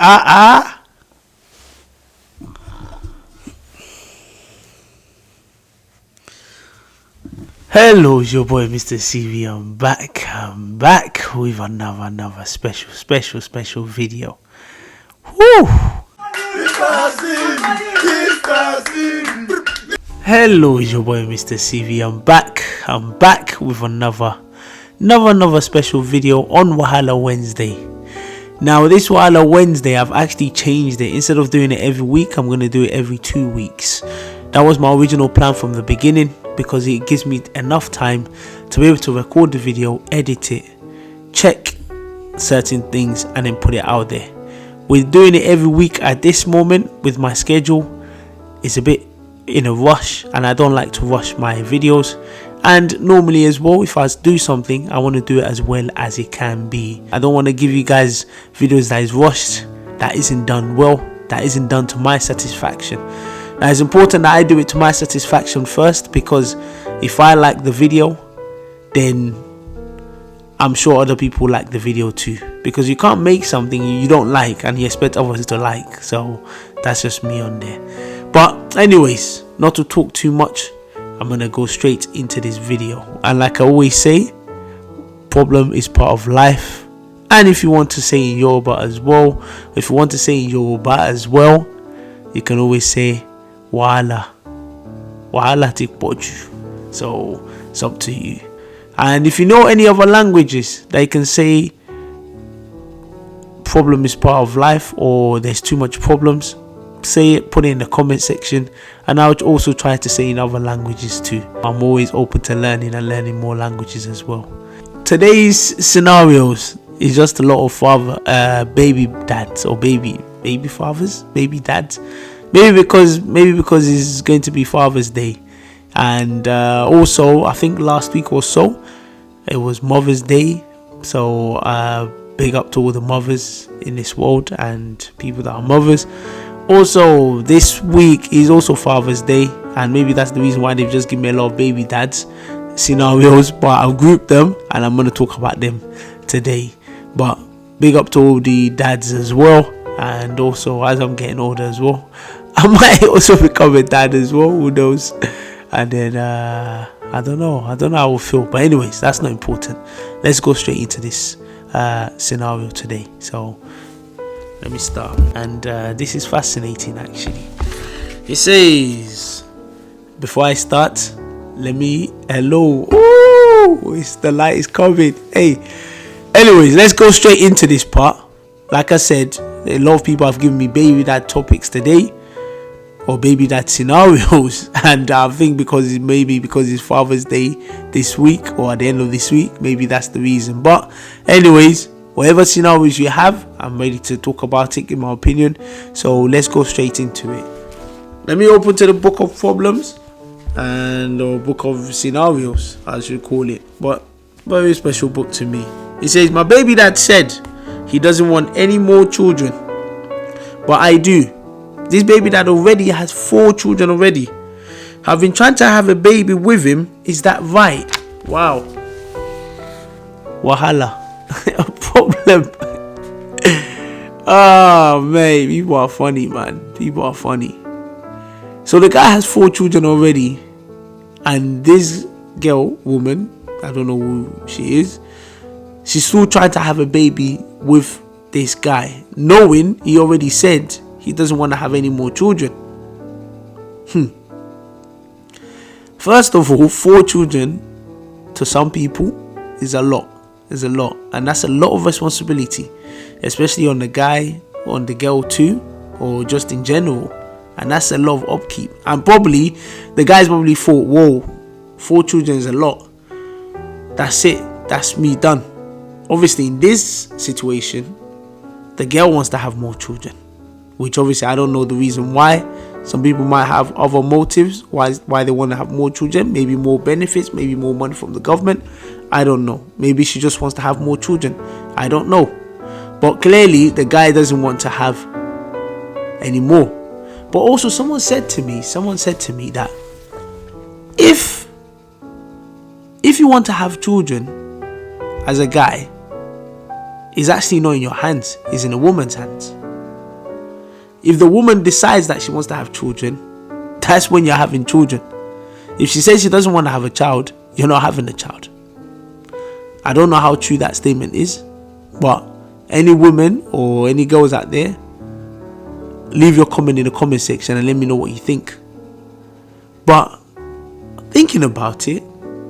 Hello, it's your boy MrCV. I'm back with another special video. Woo! Hello, it's your boy MrCV. I'm back with another special video on Wahala Wednesday. Now, this Wahala Wednesday, I've actually changed it. Instead of doing it every week, I'm going to do it every 2 weeks. That was my original plan from the beginning, because it gives me enough time to be able to record the video, edit it, check certain things, and then put it out there. With doing it every week at this moment with my schedule, it's a bit in a rush, and I don't like to rush my videos. And normally as well, if I do something, I want to do it as well as it can be. I don't want to give you guys videos that is rushed, that isn't done well, that isn't done to my satisfaction. Now, it's important that I do it to my satisfaction first, because if I like the video, then I'm sure other people like the video too. Because you can't make something you don't like and you expect others to like. So that's just me on there. But anyways, not to talk too much, I'm gonna go straight into this video. And like I always say, problem is part of life. And if you want to say in Yoruba as well, you can always say Wahala ti poju. So it's up to you. And if you know any other languages that you can say problem is part of life, or there's too much problems, say it, put it in the comment section, and I would also try to say in other languages too. I'm always open to learning more languages as well. Today's scenarios is just a lot of baby dads or baby fathers, baby dads. Maybe because it's going to be Father's Day, and also I think last week or so it was Mother's Day. So big up to all the mothers in this world and people that are mothers. Also, this week is also Father's Day, and maybe that's the reason why they've just given me a lot of baby dads scenarios, but I'll group them and I'm going to talk about them today. But big up to all the dads as well. And also, as I'm getting older as well, I might also become a dad as well, who knows. And then I don't know how I will feel, but anyways, that's not important. Let's go straight into this scenario today. So let me start. And this is fascinating actually. It says, before I start, hello. Ooh, the light is coming. Hey, anyways, let's go straight into this part. Like I said, a lot of people have given me baby dad topics today, or baby dad scenarios, and I think because it's Father's Day this week, or at the end of this week, maybe that's the reason. But anyways, whatever scenarios you have, I'm ready to talk about it, give my opinion. So let's go straight into it. Let me open to the book of problems, and or book of scenarios, I should call it, but very special book to me. It says, my baby dad said he doesn't want any more children, but I do. This baby dad already has 4 children already. I've been trying to have a baby with him. Is that right? Wow. Wahala. A problem. Oh man, people are funny, man. People are funny. So the guy has 4 children already, and this woman, I don't know who she is, she's still trying to have a baby with this guy, knowing he already said he doesn't want to have any more children. First of all, 4 children to some people is a lot. And that's a lot of responsibility, especially on the guy, on the girl too, or just in general. And that's a lot of upkeep. And probably the guys probably thought, whoa, 4 children is a lot. That's it. That's me done. Obviously, in this situation, the girl wants to have more children, which obviously I don't know the reason why. Some people might have other motives why they want to have more children. Maybe more benefits, maybe more money from the government. I don't know. Maybe she just wants to have more children. I don't know. But clearly, the guy doesn't want to have any more. But also, someone said to me that if you want to have children as a guy, it's actually not in your hands, it's in a woman's hands. If the woman decides that she wants to have children, that's when you're having children. If she says she doesn't want to have a child, you're not having a child. I don't know how true that statement is, but any women or any girls out there, leave your comment in the comment section and let me know what you think. But thinking about it,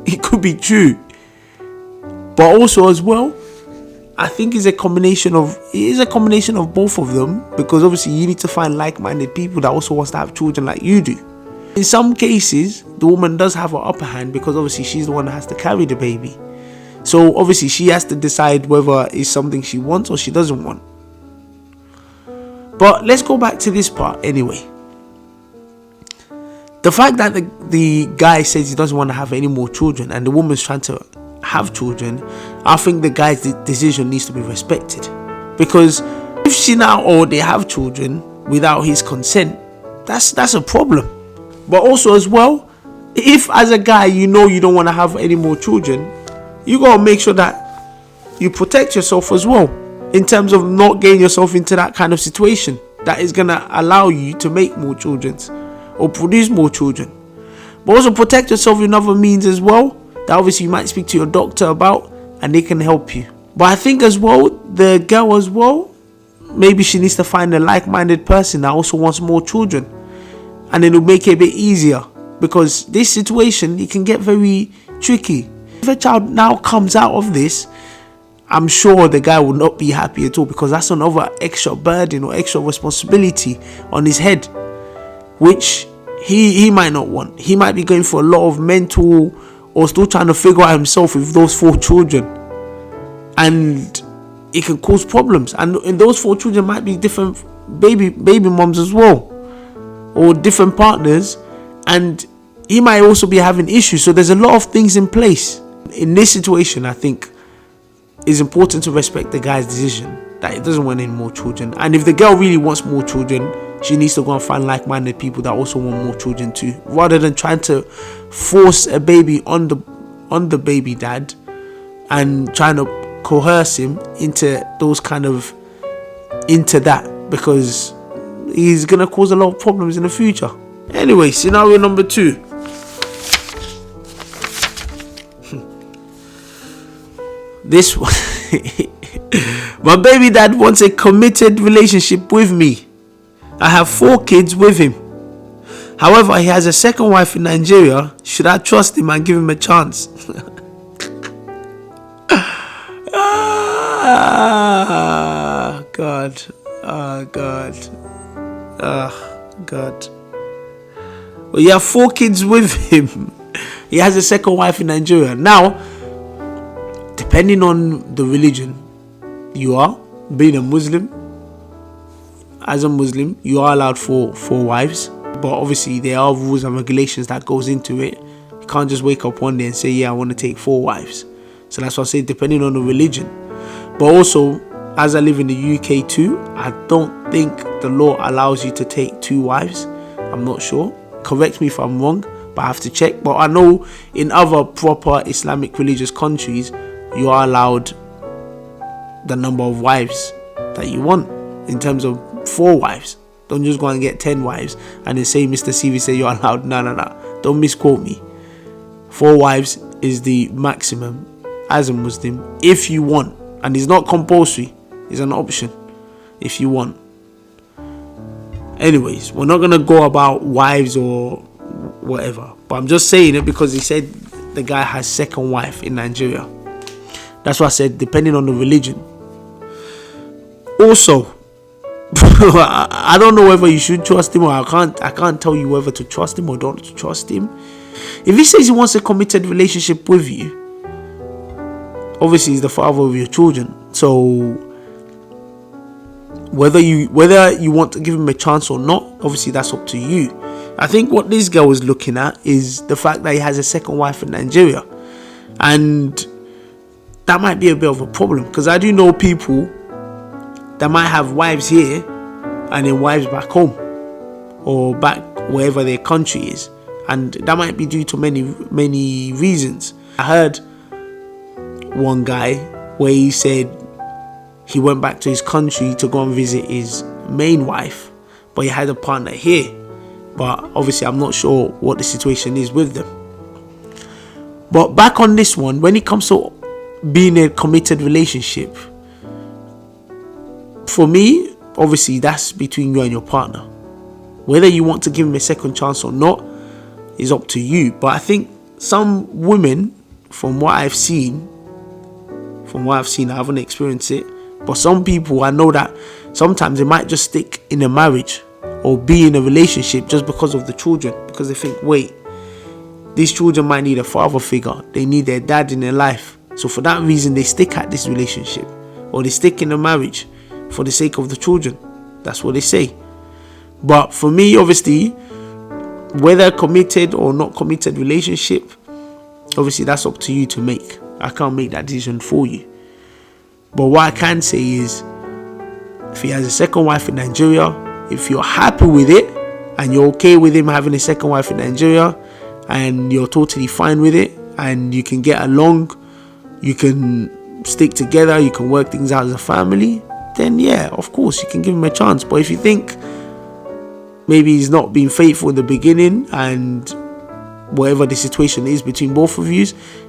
it could be true. But also as well, I think it is a combination of both of them, because obviously you need to find like-minded people that also wants to have children like you do. In some cases, the woman does have an upper hand because obviously she's the one that has to carry the baby. So obviously she has to decide whether it's something she wants or she doesn't want. But let's go back to this part anyway. The fact that the guy says he doesn't want to have any more children and the woman's trying to have children, I think the guy's decision needs to be respected. Because if she now or they have children without his consent, that's a problem. But also as well, if as a guy you know you don't want to have any more children, you gotta make sure that you protect yourself as well, in terms of not getting yourself into that kind of situation that is gonna allow you to make more children or produce more children. But also protect yourself in other means as well, that obviously you might speak to your doctor about and they can help you. But I think as well, the girl as well, maybe she needs to find a like-minded person that also wants more children, and then it'll make it a bit easier, because this situation, it can get very tricky. If a child now comes out of this, I'm sure the guy will not be happy at all, because that's another extra burden or extra responsibility on his head, which he might not want. He might be going for a lot of mental, or still trying to figure out himself with those 4 children, and it can cause problems. And those 4 children might be different baby moms as well, or different partners, and he might also be having issues. So there's a lot of things in place. In this situation, I think it's important to respect the guy's decision that he doesn't want any more children. And if the girl really wants more children, she needs to go and find like-minded people that also want more children too, rather than trying to force a baby on the baby dad and trying to coerce him into that, because he's gonna cause a lot of problems in the future. Anyway, scenario number 2. This one. My baby dad wants a committed relationship with me. I have 4 kids with him. However, he has a second wife in Nigeria. Should I trust him and give him a chance? God. Oh, God. Oh, God. Well, you have 4 kids with him. He has a second wife in Nigeria. Now, depending on the religion you are, being a Muslim, as a Muslim, you are allowed 4 wives. But obviously, there are rules and regulations that goes into it. You can't just wake up one day and say, yeah, I want to take 4 wives. So that's what I say, depending on the religion. But also, as I live in the UK too, I don't think the law allows you to take 2 wives. I'm not sure. Correct me if I'm wrong, but I have to check. But I know in other proper Islamic religious countries, you are allowed the number of wives that you want, in terms of 4 wives. Don't just go and get 10 wives and then say MrCV said you're allowed. No. Don't misquote me. 4 wives is the maximum as a Muslim if you want. And it's not compulsory. It's an option if you want. Anyways, we're not going to go about wives or whatever. But I'm just saying it because he said the guy has second wife in Nigeria. That's why I said depending on the religion. Also, I don't know whether you should trust him or I can't tell you whether to trust him or don't trust him. If he says he wants a committed relationship with you, obviously he's the father of your children. So whether you want to give him a chance or not, obviously that's up to you. I think what this girl is looking at is the fact that he has a second wife in Nigeria, and that might be a bit of a problem, because I do know people that might have wives here and then wives back home or back wherever their country is, and that might be due to many reasons. I heard one guy where he said he went back to his country to go and visit his main wife, but you had a partner here. But obviously I'm not sure what the situation is with them. But back on this one, when it comes to being a committed relationship, for me, obviously that's between you and your partner. Whether you want to give him a second chance or not is up to you. But I think some women, from what I've seen, I haven't experienced it, but some people, I know that sometimes they might just stick in a marriage or be in a relationship just because of the children, because they think, wait, these children might need a father figure, they need their dad in their life, so for that reason they stick at this relationship, or they stick in a marriage for the sake of the children. That's what they say. But for me, obviously, whether committed or not committed relationship, obviously that's up to you to make. I can't make that decision for you. But what I can say is, if he has a second wife in Nigeria, if you're happy with it and you're okay with him having a second wife in Nigeria and you're totally fine with it and you can get along, you can stick together, you can work things out as a family, then yeah, of course you can give him a chance. But if you think maybe he's not being faithful in the beginning and whatever the situation is between both of you,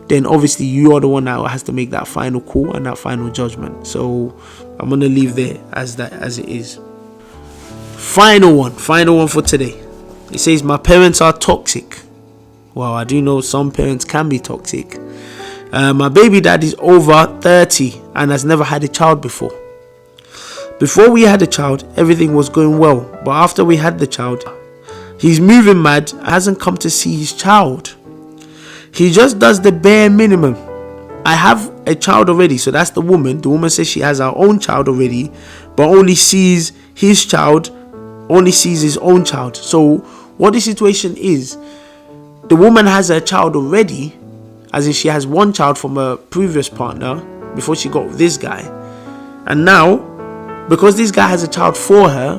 then obviously you are the one that has to make that final call and that final judgment. So I'm gonna leave there as it is. Final one for today. It says, my parents are toxic. Well, I do know some parents can be toxic. My baby dad is over 30 and has never had a child before. Before we had a child, everything was going well, but after we had the child, he's moving mad, hasn't come to see his child. He just does the bare minimum. I have a child already, so that's the woman. The woman says she has her own child already, but only sees his own child. So what the situation is, the woman has her child already, as in she has one child from a previous partner before she got with this guy. And now, because this guy has a child for her,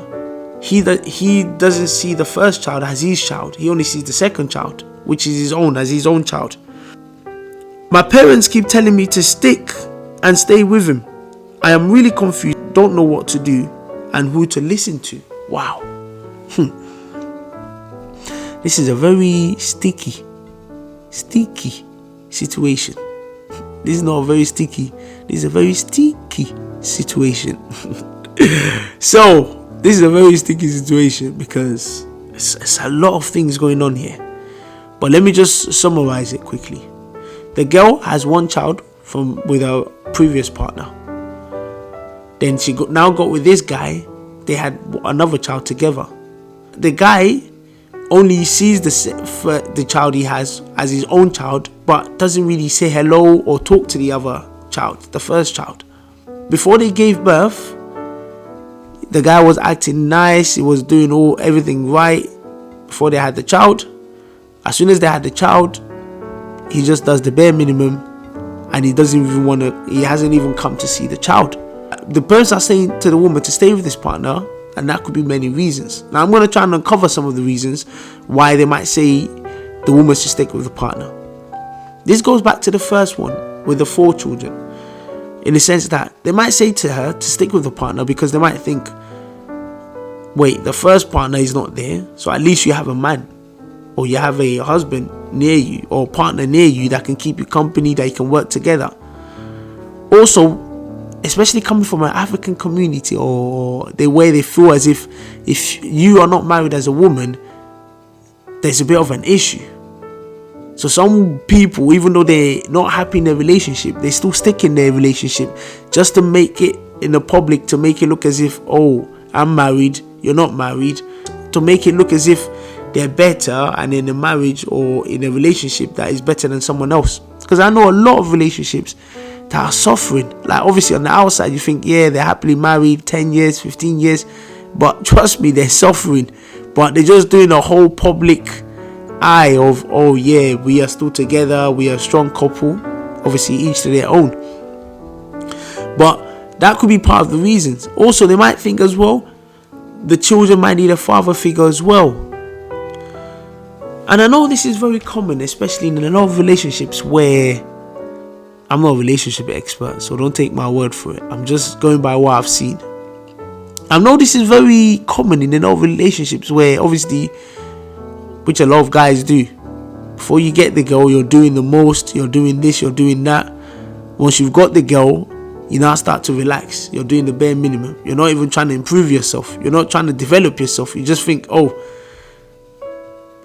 he doesn't see the first child as his child. He only sees the second child, which is his own child. My parents keep telling me to stick and stay with him. I am really confused, don't know what to do and who to listen to. Wow. This is a very sticky situation. This is not very sticky. This is a very sticky situation. So this is a very sticky situation because it's a lot of things going on here. But let me just summarize it quickly. The girl has one child with her previous partner. Then she now got with this guy. They had another child together. The guy only sees the child he has as his own child, but doesn't really say hello or talk to the other child, the first child. Before they gave birth, the guy was acting nice. He was doing everything right before they had the child. As soon as they had the child, he just does the bare minimum, and he hasn't even come to see the child. The parents are saying to the woman to stay with this partner, and that could be many reasons. Now I'm going to try and uncover some of the reasons why they might say the woman should stick with the partner. This goes back to the first one with the 4 children, in the sense that they might say to her to stick with the partner because they might think, wait, the first partner is not there, so at least you have a man, or you have a husband near you, or a partner near you that can keep you company, that you can work together. Also, especially coming from an African community, or the way they feel as if you are not married as a woman, there's a bit of an issue. So some people, even though they're not happy in their relationship, they still stick in their relationship just to make it in the public, to make it look as if, oh, I'm married, you're not married, to make it look as if they're better and in a marriage or in a relationship that is better than someone else. Because I know a lot of relationships that are suffering. Like, obviously on the outside you think, yeah, they're happily married 10 years, 15 years, but trust me, they're suffering. But they're just doing a whole public eye of, oh yeah, we are still together, we are a strong couple. Obviously each to their own, but that could be part of the reasons. Also, they might think as well, the children might need a father figure as well. And I know this is very common, especially in a lot of relationships where, I'm not a relationship expert, so don't take my word for it, I'm just going by what I've seen. I know this is very common in a lot of relationships where obviously, which a lot of guys do. Before you get the girl, you're doing the most, you're doing this, you're doing that. Once you've got the girl, you now start to relax. You're doing the bare minimum. You're not even trying to improve yourself. You're not trying to develop yourself. You just think, oh,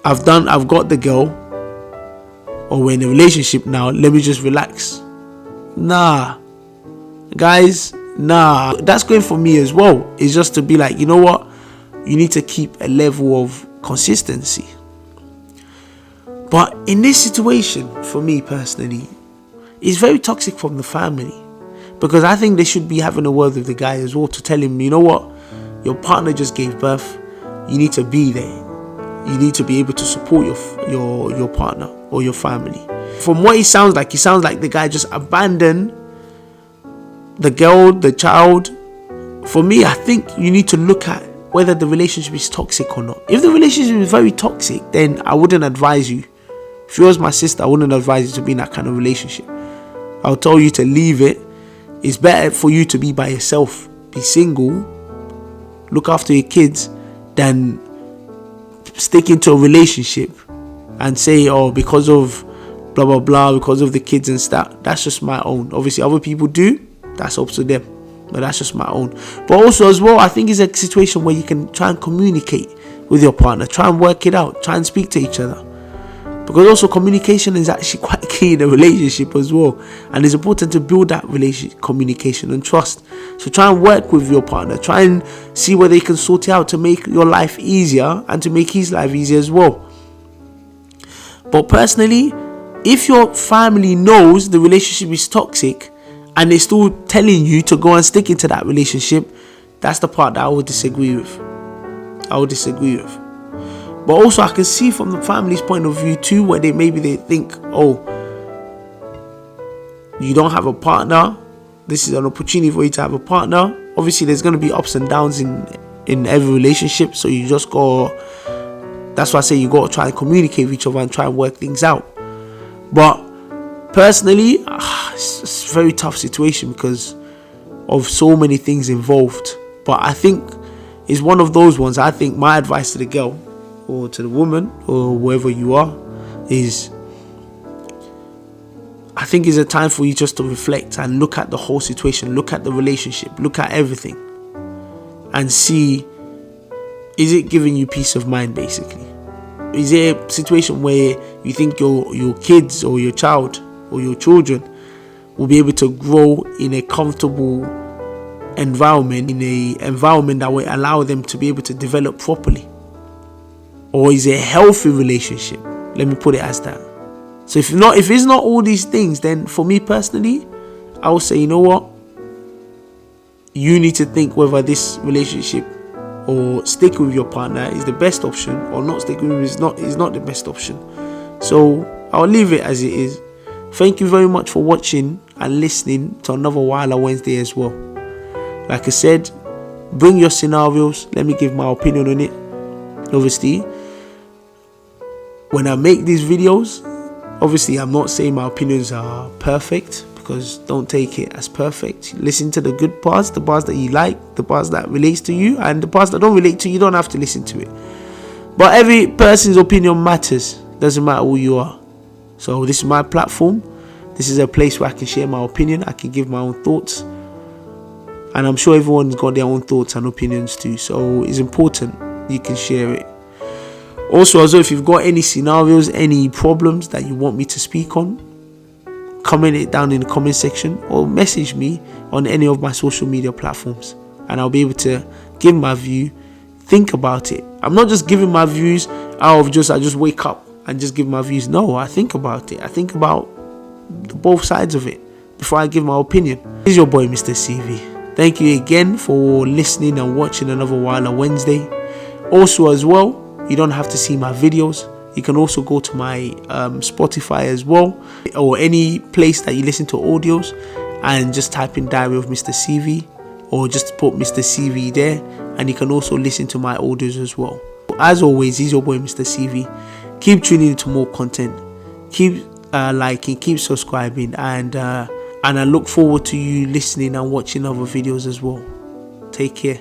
I've got the girl, or we're in a relationship now, let me just relax. Nah, guys, nah. That's going for me as well. It's just to be like, you know what? You need to keep a level of consistency. But in this situation, for me personally, it's very toxic from the family, because I think they should be having a word with the guy as well to tell him, you know what, your partner just gave birth, you need to be there, you need to be able to support your partner or your family. From what he sounds like the guy just abandoned the girl, the child. For me, I think you need to look at whether the relationship is toxic or not. If the relationship is very toxic, then I wouldn't advise you. If you was my sister, I wouldn't advise you to be in that kind of relationship. I'll tell you to leave it. It's better for you to be by yourself, be single, look after your kids, than stick into a relationship and say, oh, because of blah blah blah, because of the kids and stuff. That's just my own. Obviously other people do, that's up to them, but that's just my own. But also as well, I think it's a situation where you can try and communicate with your partner, try and work it out, try and speak to each other. Because also communication is actually quite key in a relationship as well, and it's important to build that relationship, communication and trust. So try and work with your partner, try and see whether you can sort it out to make your life easier and to make his life easier as well. But personally, if your family knows the relationship is toxic and they're still telling you to go and stick into that relationship, that's the part that I would disagree with. But also I can see from the family's point of view too, where they think, oh, you don't have a partner, this is an opportunity for you to have a partner. Obviously there's going to be ups and downs in every relationship, so you just that's why I say you got to try and communicate with each other and try and work things out. But personally, it's a very tough situation because of so many things involved. But I think it's one of those ones. I think my advice to the girl or to the woman or whoever you are is, I think it's a time for you just to reflect and look at the whole situation, look at the relationship, look at everything and see, is it giving you peace of mind basically? Is there a situation where you think your kids or your child or your children will be able to grow in a comfortable environment, in an environment that will allow them to be able to develop properly? Or is it a healthy relationship? Let me put it as that. So if it's not all these things, then for me personally, I would say, you know what? You need to think whether this relationship or stick with your partner is the best option, or not stick with him is not the best option. So I'll leave it as it is. Thank you very much for watching and listening to another Wahala Wednesday as well. Like I said, bring your scenarios. Let me give my opinion on it. Obviously, when I make these videos, obviously I'm not saying my opinions are perfect, because don't take it as perfect. Listen to the good parts, the parts that you like, the parts that relates to you, and the parts that don't relate to you, you don't have to listen to it. But every person's opinion matters. Doesn't matter who you are. So this is my platform. This is a place where I can share my opinion. I can give my own thoughts. And I'm sure everyone's got their own thoughts and opinions too. So it's important you can share it. Also, as well, if you've got any scenarios, any problems that you want me to speak on, comment it down in the comment section or message me on any of my social media platforms, and I'll be able to give my view, think about it. I'm not just giving my views out of I just wake up and just give my views. No, I think about it. I think about both sides of it before I give my opinion. This is your boy MrCV. Thank you again for listening and watching another Wahala Wednesday. Also as well, you don't have to see my videos. You can also go to my Spotify as well, or any place that you listen to audios, and just type in Diary of MrCV, or just put MrCV there, and you can also listen to my audios as well. As always, he's your boy MrCV. Keep tuning into more content, keep liking, keep subscribing, and I look forward to you listening and watching other videos as well. Take care.